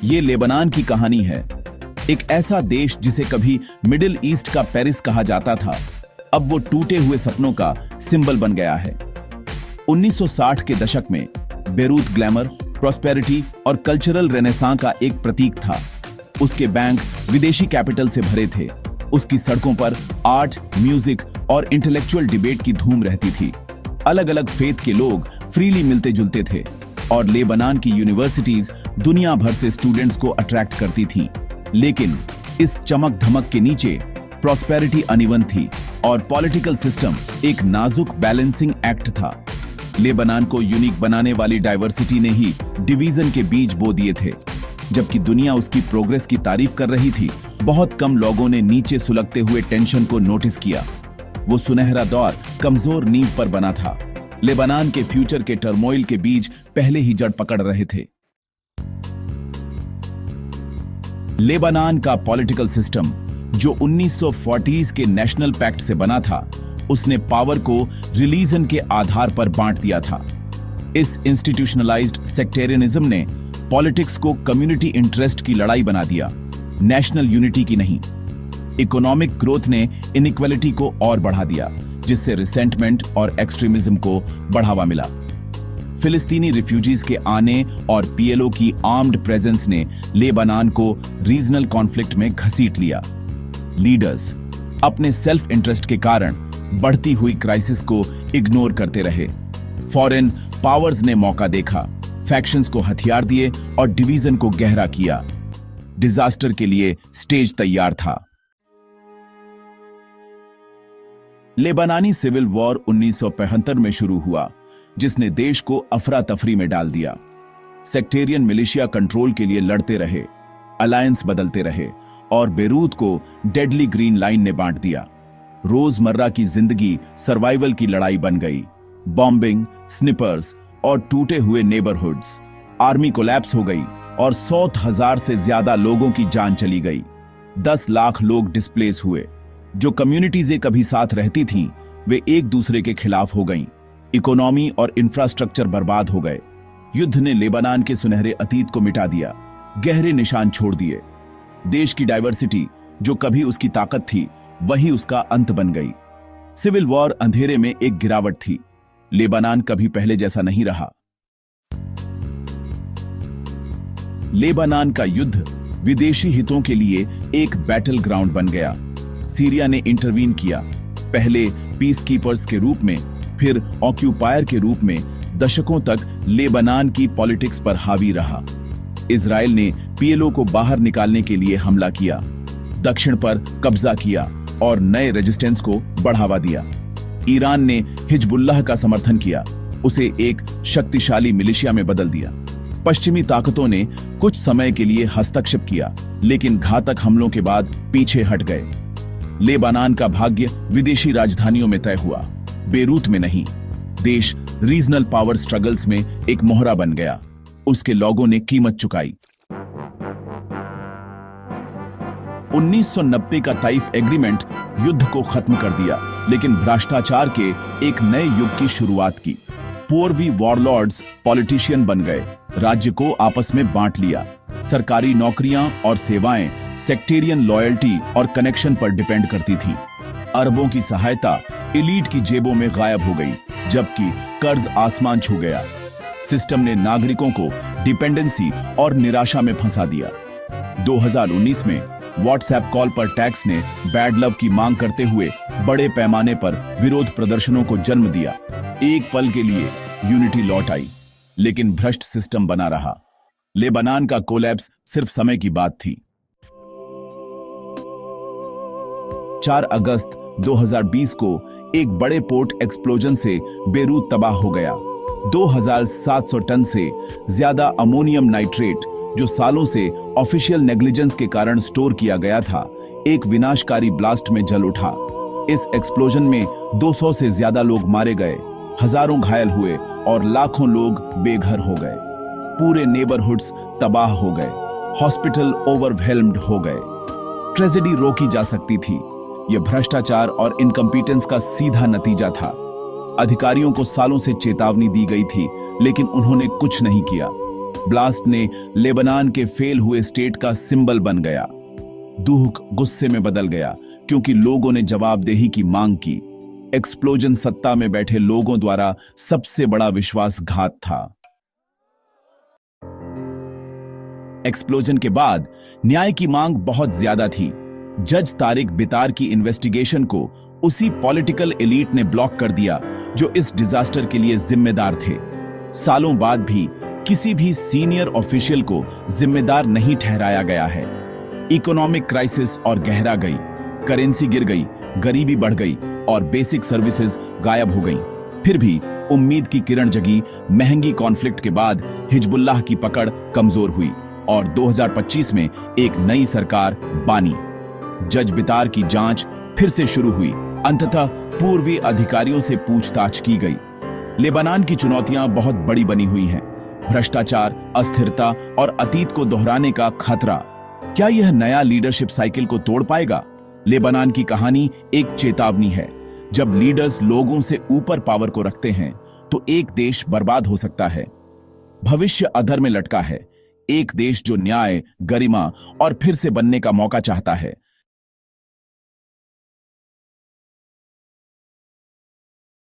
ये लेबनान की कहानी है। एक ऐसा देश जिसे कभी मिडिल ईस्ट का पेरिस कहा जाता था, अब वो टूटे हुए सपनों का सिंबल बन गया है। 1960 के दशक में बेरूत ग्लैमर, प्रॉस्पेरिटी और कल्चरल रेनेसां का एक प्रतीक था। उसके बैंक विदेशी कैपिटल से भरे थे। उसकी सड़कों पर आर्ट, म्यूजिक और इंटेलेक्चुअल डिबेट की धूम रहती थी। अलग अलग फेथ के लोग फ्रीली मिलते जुलते थे और लेबनान की यूनिवर्सिटीज दुनिया भर से स्टूडेंट्स को अट्रैक्ट करती थीं। लेकिन इस चमक धमक के नीचे प्रॉस्पेरिटी अनइवन थी और पॉलिटिकल सिस्टम एक नाजुक बैलेंसिंग एक्ट था। लेबनान को यूनिक बनाने वाली डाइवर्सिटी ने ही डिवीजन के बीज बो दिए थे। जबकि दुनिया उसकी प्रोग्रेस की तारीफ कर रही थी, बहुत कम लोगों ने नीचे सुलगते हुए टेंशन को नोटिस किया। वो सुनहरा दौर कमजोर नींव पर बना था। लेबनान के फ्यूचर के टर्मोइल के बीज पहले ही जड़ पकड़ रहे थे। लेबनान का पॉलिटिकल सिस्टम, जो 1940s के नेशनल पैक्ट से बना था, उसने पावर को रिलीजन के आधार पर बांट दिया था। इस इंस्टीट्यूशनलाइज्ड सेक्टेरियनिज्म ने पॉलिटिक्स को कम्युनिटी इंटरेस्ट की लड़ाई बना दिया, नेशनल यूनिटी की नहीं। इकोनॉमिक ग्रोथ ने इनइक्वालिटी को और बढ़ा दिया, जिससे रिसेंटमेंट और एक्सट्रीमिज्म को बढ़ावा मिला। फिलिस्तीनी रिफ्यूजीज के आने और पीएलओ की आर्म्ड प्रेजेंस ने लेबनान को रीजनल कॉन्फ्लिक्ट में घसीट लिया। लीडर्स अपने सेल्फ इंटरेस्ट के कारण बढ़ती हुई क्राइसिस को इग्नोर करते रहे। फॉरेन पावर्स ने मौका देखा, फैक्शंस को हथियार दिए और डिवीजन को गहरा किया। डिजास्टर के लिए स्टेज तैयार था। लेबनानी सिविल वॉर 1975 में शुरू हुआ, जिसने देश को अफरा तफरी में डाल दिया। सेक्टेरियन मिलिशिया कंट्रोल के लिए लड़ते रहे, अलायंस बदलते रहे और बेरूत को डेडली ग्रीन लाइन ने बांट दिया। रोजमर्रा की जिंदगी सर्वाइवल की लड़ाई बन गई। बॉम्बिंग, स्निपर्स और टूटे हुए नेबरहुड्स। आर्मी कोलैप्स हो गई और 100,000 से ज्यादा लोगों की जान चली गई। 10 लाख लोग डिस्प्लेस हुए। जो कम्युनिटीजें कभी साथ रहती थीं, वे एक दूसरे के खिलाफ हो गईं। इकोनॉमी और इंफ्रास्ट्रक्चर बर्बाद हो गए। युद्ध ने लेबनान के सुनहरे अतीत को मिटा दिया, गहरे निशान छोड़ दिए। देश की डाइवर्सिटी, जो कभी उसकी ताकत थी, वही उसका अंत बन गई। सिविल वॉर अंधेरे में एक गिरावट थी। लेबनान कभी पहले जैसा नहीं रहा। लेबनान का युद्ध विदेशी हितों के लिए एक बैटल ग्राउंड बन गया। सीरिया ने इंटरवीन किया, पहले पीस कीपर्स के रूप में, फिर ऑक्यूपायर के रूप में। दशकों तक लेबनान की पॉलिटिक्स पर हावी रहा। इजराइल ने पीएलओ को बाहर निकालने के लिए हमला किया, दक्षिण पर कब्जा किया और नए रेजिस्टेंस को बढ़ावा दिया। ईरान ने हिजबुल्लाह का समर्थन किया, उसे एक शक्तिशाली मिलिशिया में बदल दिया। पश्चिमी ताकतों ने कुछ समय के लिए हस्तक्षेप किया, लेकिन घातक हमलों के बाद पीछे हट गए। लेबनान का भाग्य विदेशी राजधानियों में तय हुआ, बेरूत में नहीं। देश रीजनल पावर स्ट्रगल्स में एक मोहरा बन गया। उसके लोगों ने कीमत चुकाई। 1990 का ताइफ एग्रीमेंट युद्ध को खत्म कर दिया, लेकिन भ्रष्टाचार के एक नए युग की शुरुआत की। पूर्वी वॉरलॉर्ड्स पॉलिटिशियन बन गए, राज्य को आपस में बांट लिया। सरकारी नौकरियां और सेवाएं सेक्टेरियन लॉयल्टी और कनेक्शन पर डिपेंड करती थीं। अरबों की सहायता एलीट की जेबों में गायब हो गई, जबकि कर्ज आसमान छू गया। सिस्टम ने नागरिकों को डिपेंडेंसी और निराशा में फंसा दिया। 2019 में व्हाट्सएप कॉल पर टैक्स ने बैड लव की मांग करते हुए बड़े पैमाने पर विरोध प्रदर्शनों को जन्म दिया। एक पल के लिए यूनिटी लौट आई, लेकिन भ्रष्ट सिस्टम बना रहा। लेबनान का कोलैप्स सिर्फ समय की बात थी। 4 अगस्त 2020 को एक बड़े पोर्ट एक्सप्लोजन से बेरूत तबाह हो गया। 2700 टन से ज्यादा अमोनियम नाइट्रेट, जो सालों से ऑफिशियल नेग्लिजेंस के कारण स्टोर किया गया था, एक विनाशकारी ब्लास्ट में जल उठा। इस एक्सप्लोजन में 200 से ज्यादा लोग मारे गए, हजारों घायल हुए और लाखों लोग बेघर हो गए। पूरे नेबरहुड्स तबाह हो गए, हॉस्पिटल ओवरवेल्म्ड हो गए। ट्रेजेडी रोकी जा सकती थी। यह भ्रष्टाचार और इनकम्पिटेंस का सीधा नतीजा था। अधिकारियों को सालों से चेतावनी दी गई थी, लेकिन उन्होंने कुछ नहीं किया। ब्लास्ट ने लेबनान के फेल हुए स्टेट का सिंबल बन गया। दुख गुस्से में बदल गया क्योंकि लोगों ने जवाबदेही की मांग की। एक्सप्लोजन सत्ता में बैठे लोगों द्वारा सबसे बड़ा विश्वासघात था। एक्सप्लोजन के बाद न्याय की मांग बहुत ज्यादा थी। जज तारिक बितार की इन्वेस्टिगेशन को उसी पॉलिटिकल एलीट ने ब्लॉक कर दिया जो इस डिजास्टर के लिए जिम्मेदार थे। सालों बाद भी किसी भी सीनियर ऑफिशियल को जिम्मेदार नहीं ठहराया गया है। इकोनॉमिक क्राइसिस और गहरा गई, करेंसी गिर गई, गरीबी बढ़ गई और बेसिक सर्विसेज गायब हो गई। फिर भी उम्मीद की किरण जगी। महंगी कॉन्फ्लिक्ट के बाद हिजबुल्लाह की पकड़ कमजोर हुई और 2025 में एक नई सरकार बानी। जज बितार की जांच फिर से शुरू हुई। अंततः पूर्वी अधिकारियों से पूछताछ की गई। लेबनान की चुनौतियां बहुत बड़ी बनी हुई हैं। भ्रष्टाचार, अस्थिरता और अतीत को दोहराने का खतरा। क्या यह नया लीडरशिप साइकिल को तोड़ पाएगा? लेबनान की कहानी एक चेतावनी है। जब लीडर्स लोगों से ऊपर पावर को रखते हैं तो एक देश बर्बाद हो सकता है। भविष्य अधर में लटका है। एक देश जो न्याय, गरिमा और फिर से बनने का मौका चाहता है।